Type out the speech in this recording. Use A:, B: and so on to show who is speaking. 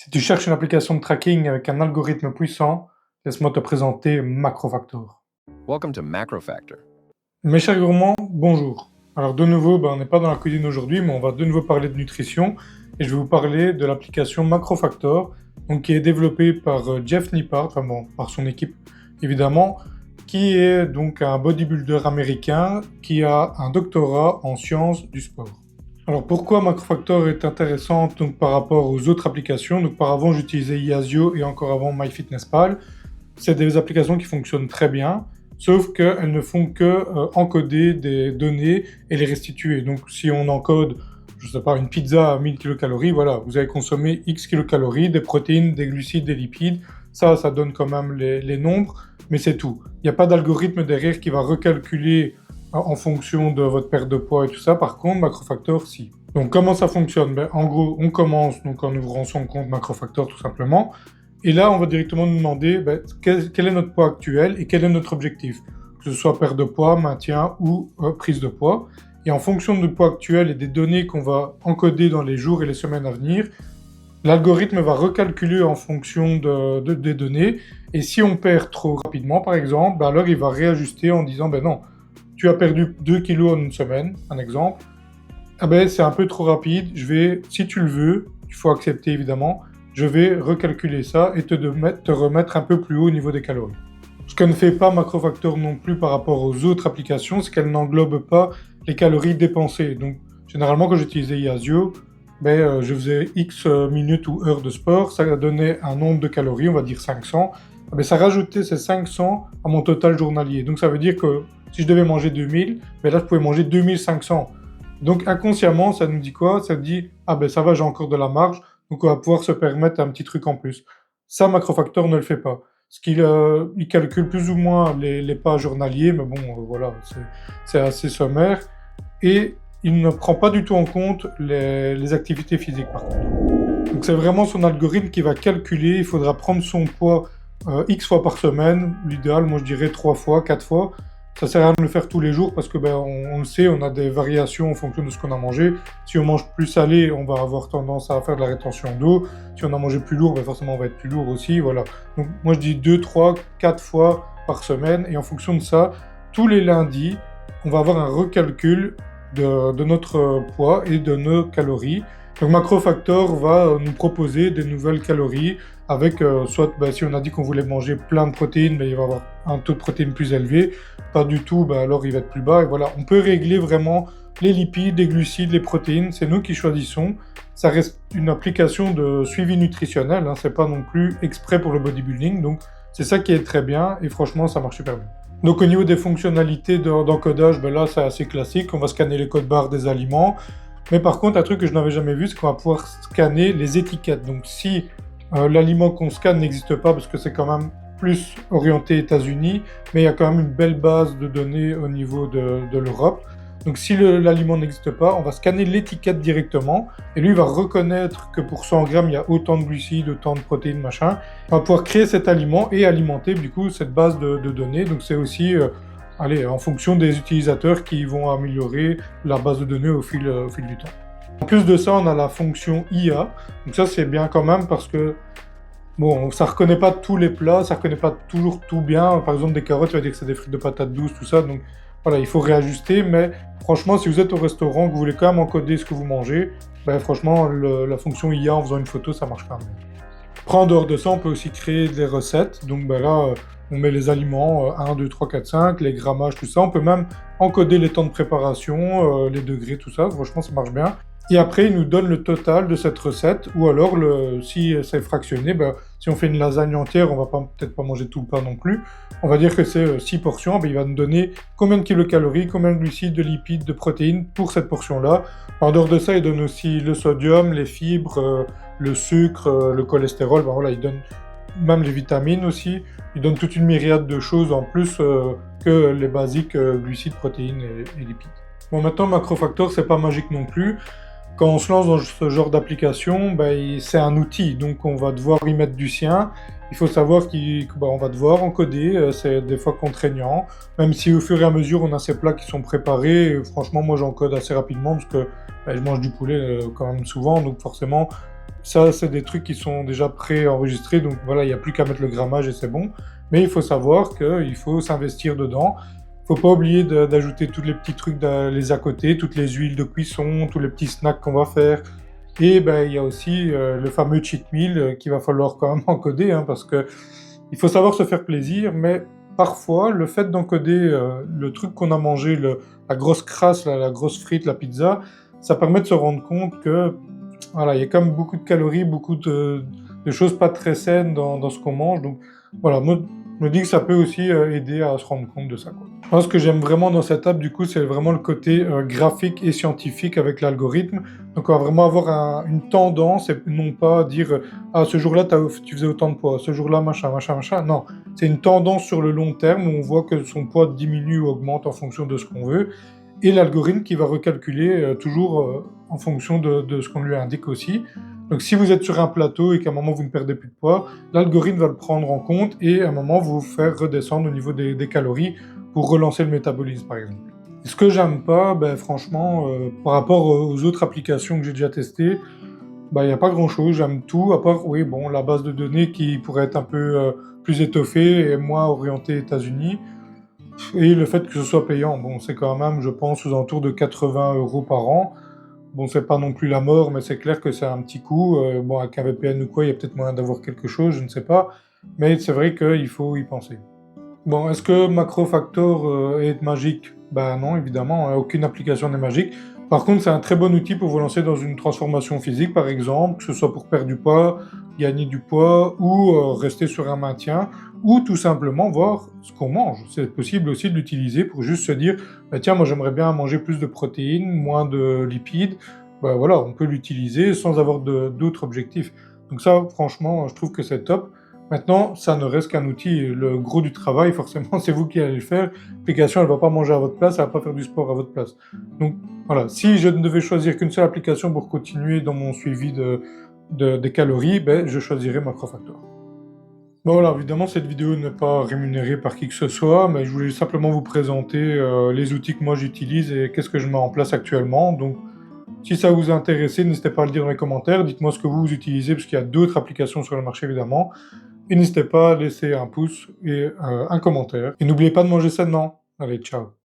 A: Si tu cherches une application de tracking avec un algorithme puissant, laisse-moi te présenter Macrofactor.
B: Welcome to Macrofactor.
A: Mes chers gourmands, bonjour. Alors de nouveau, on n'est pas dans la cuisine aujourd'hui, mais on va de nouveau parler de nutrition et je vais vous parler de l'application Macrofactor, donc qui est développée par Jeff Nippard, par son équipe évidemment, qui est donc un bodybuilder américain qui a un doctorat en sciences du sport. Alors pourquoi Macrofactor est intéressante donc, par rapport aux autres applications? Donc par avant j'utilisais Yazio et encore avant MyFitnessPal. C'est des applications qui fonctionnent très bien, sauf qu'elles ne font que encoder des données et les restituer. Donc si on encode, je sais pas, une pizza à 1000 kcal, voilà, vous avez consommé X kcal, des protéines, des glucides, des lipides, ça donne quand même les nombres, mais c'est tout. Il n'y a pas d'algorithme derrière qui va recalculer en fonction de votre perte de poids et tout ça. Par contre, Macrofactor, si. Donc comment ça fonctionne? En gros, on commence donc en ouvrant son compte Macrofactor tout simplement. Et là, on va directement nous demander quel est notre poids actuel et quel est notre objectif. Que ce soit perte de poids, maintien ou prise de poids. Et en fonction du poids actuel et des données qu'on va encoder dans les jours et les semaines à venir, l'algorithme va recalculer en fonction des données. Et si on perd trop rapidement, par exemple, alors il va réajuster en disant non, tu as perdu 2 kilos en une semaine, un exemple. C'est un peu trop rapide, si tu le veux, il faut accepter évidemment, je vais recalculer ça et te remettre un peu plus haut au niveau des calories. Ce que ne fait pas Macrofactor non plus par rapport aux autres applications, c'est qu'elle n'englobe pas les calories dépensées. Donc généralement quand j'utilisais Yazio, je faisais X minutes ou heures de sport, ça donnait un nombre de calories, on va dire 500. Ça rajoutait ces 500 à mon total journalier. Donc ça veut dire que si je devais manger 2000, là je pouvais manger 2500. Donc inconsciemment, ça nous dit quoi? Ça dit, ça va, j'ai encore de la marge, donc on va pouvoir se permettre un petit truc en plus. Ça, Macrofactor ne le fait pas. Il calcule plus ou moins les pas journaliers, mais voilà, c'est assez sommaire. Et il ne prend pas du tout en compte les activités physiques par contre. Donc c'est vraiment son algorithme qui va calculer, il faudra prendre son poids X fois par semaine, l'idéal, moi je dirais 3 fois, 4 fois. Ça sert à rien de le faire tous les jours parce que on le sait, on a des variations en fonction de ce qu'on a mangé. Si on mange plus salé, on va avoir tendance à faire de la rétention d'eau. Si on a mangé plus lourd, forcément on va être plus lourd aussi, voilà. Donc moi je dis 2, 3, 4 fois par semaine et en fonction de ça, tous les lundis, on va avoir un recalcul de notre poids et de nos calories. Donc Macrofactor va nous proposer des nouvelles calories avec soit si on a dit qu'on voulait manger plein de protéines, il va avoir un taux de protéines plus élevé, pas du tout, alors il va être plus bas. Et voilà, on peut régler vraiment les lipides, les glucides, les protéines, c'est nous qui choisissons. Ça reste une application de suivi nutritionnel, c'est pas non plus exprès pour le bodybuilding, donc c'est ça qui est très bien et franchement ça marche super bien. Donc au niveau des fonctionnalités d'encodage, là c'est assez classique, on va scanner les codes barres des aliments. Mais par contre, un truc que je n'avais jamais vu, c'est qu'on va pouvoir scanner les étiquettes. Donc si l'aliment qu'on scanne n'existe pas, parce que c'est quand même plus orienté États-Unis, mais il y a quand même une belle base de données au niveau de l'Europe. Donc si l'aliment n'existe pas, on va scanner l'étiquette directement, et lui il va reconnaître que pour 100 grammes, il y a autant de glucides, autant de protéines, machin. On va pouvoir créer cet aliment et alimenter du coup cette base de données. Donc c'est aussi... en fonction des utilisateurs qui vont améliorer la base de données au fil du temps. En plus de ça, on a la fonction IA. Donc ça, c'est bien quand même parce que, ça ne reconnaît pas tous les plats, ça ne reconnaît pas toujours tout bien. Par exemple, des carottes, ça va dire que c'est des frites de patates douces, tout ça. Donc voilà, il faut réajuster. Mais franchement, si vous êtes au restaurant, que vous voulez quand même encoder ce que vous mangez, franchement, la fonction IA en faisant une photo, ça marche quand même. Après, en dehors de ça, on peut aussi créer des recettes. Donc là, on met les aliments 1, 2, 3, 4, 5, les grammages, tout ça. On peut même encoder les temps de préparation, les degrés, tout ça. Franchement, ça marche bien. Et après, il nous donne le total de cette recette. Ou alors, si c'est fractionné, si on fait une lasagne entière, on va peut-être pas manger tout le pain non plus. On va dire que c'est 6 portions. Il va nous donner combien de kilocalories, combien de glucides, de lipides, de protéines pour cette portion-là. En dehors de ça, il donne aussi le sodium, les fibres, le sucre, le cholestérol. Il donne même les vitamines aussi. Il donne toute une myriade de choses en plus que les basiques glucides, protéines et lipides. Maintenant, Macrofactor, c'est pas magique non plus. Quand on se lance dans ce genre d'application, c'est un outil, donc on va devoir y mettre du sien. Il faut savoir qu'on va devoir encoder, c'est des fois contraignant, même si au fur et à mesure on a ces plats qui sont préparés. Franchement, moi j'encode assez rapidement parce que je mange du poulet quand même souvent, donc forcément Ça, c'est des trucs qui sont déjà pré-enregistrés, donc voilà, il n'y a plus qu'à mettre le grammage et c'est bon. Mais il faut savoir qu'il faut s'investir dedans. Faut pas oublier d'ajouter tous les petits trucs les à côté, toutes les huiles de cuisson, tous les petits snacks qu'on va faire. Et ben, il y a aussi le fameux cheat meal qu'il va falloir quand même encoder, hein, parce que il faut savoir se faire plaisir, mais parfois, le fait d'encoder le truc qu'on a mangé, la grosse crasse, la grosse frite, la pizza, ça permet de se rendre compte que voilà, il y a quand même beaucoup de calories, beaucoup de choses pas très saines dans ce qu'on mange. Donc voilà, moi, je me dis que ça peut aussi aider à se rendre compte de ça, quoi. Moi, ce que j'aime vraiment dans cette app, du coup, c'est vraiment le côté graphique et scientifique avec l'algorithme. Donc, on va vraiment avoir une tendance et non pas dire ah, ce jour-là, tu faisais autant de poids, ce jour-là, machin, machin, machin. Non, c'est une tendance sur le long terme où on voit que son poids diminue ou augmente en fonction de ce qu'on veut. Et l'algorithme qui va recalculer toujours en fonction de ce qu'on lui indique aussi. Donc si vous êtes sur un plateau et qu'à un moment vous ne perdez plus de poids, l'algorithme va le prendre en compte et à un moment vous faire redescendre au niveau des calories pour relancer le métabolisme par exemple. Et ce que j'aime pas, ben, franchement, par rapport aux autres applications que j'ai déjà testées, ben, il n'y a pas grand-chose, j'aime tout, à part, oui, bon, la base de données qui pourrait être un peu plus étoffée et moins orientée États-Unis. Et le fait que ce soit payant, bon, c'est quand même, je pense, aux alentours de 80 € par an. Bon, c'est pas non plus la mort, mais c'est clair que c'est un petit coût. Bon, avec un VPN ou quoi, il y a peut-être moyen d'avoir quelque chose, je ne sais pas. Mais c'est vrai qu'il faut y penser. Bon, est-ce que Macrofactor est magique? Ben non, évidemment, hein, aucune application n'est magique. Par contre, c'est un très bon outil pour vous lancer dans une transformation physique, par exemple, que ce soit pour perdre du poids, gagner du poids, ou rester sur un maintien, ou tout simplement voir ce qu'on mange. C'est possible aussi de l'utiliser pour juste se dire, bah, tiens, moi j'aimerais bien manger plus de protéines, moins de lipides. Ben voilà, on peut l'utiliser sans avoir d'autres objectifs. Donc ça, franchement, je trouve que c'est top. Maintenant, ça ne reste qu'un outil. Le gros du travail, forcément, c'est vous qui allez le faire. L'application, elle ne va pas manger à votre place, elle ne va pas faire du sport à votre place. Donc voilà, si je ne devais choisir qu'une seule application pour continuer dans mon suivi des calories, ben, je choisirais Macrofactor. Bon voilà, évidemment, cette vidéo n'est pas rémunérée par qui que ce soit, mais je voulais simplement vous présenter les outils que moi j'utilise et qu'est-ce que je mets en place actuellement. Donc, si ça vous a intéressé, n'hésitez pas à le dire dans les commentaires. Dites-moi ce que vous utilisez, parce qu'il y a d'autres applications sur le marché, évidemment. Et n'hésitez pas à laisser un pouce et un commentaire. Et n'oubliez pas de manger sainement. Allez, ciao.